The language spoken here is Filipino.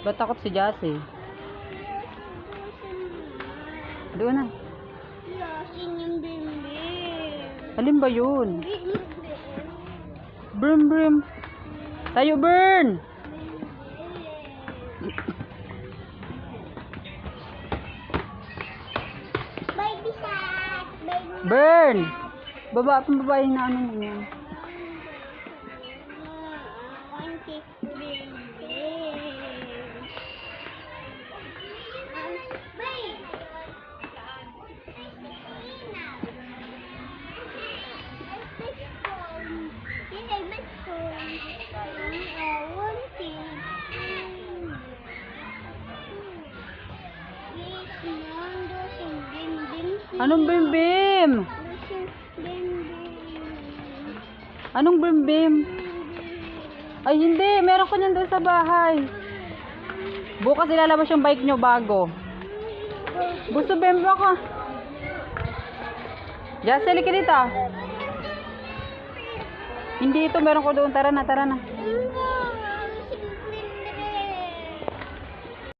Ba't takot si Jassy? Doon na. Yasin yung bimbing. Alin ba yun? Brim, brim. Tayo, burn! Baby shark! Baby Burn! Baba, pambaba yung ano mo yan. Konti bimbing. Anong bimbim? Anong bimbim? Ay hindi, meron ko niyan doon sa bahay. Bukas ilalabas yung bike nyo bago. Gusto bimbo ka. Jassy, halika dito. Hindi ito, meron ko doon. Tara na, tara na.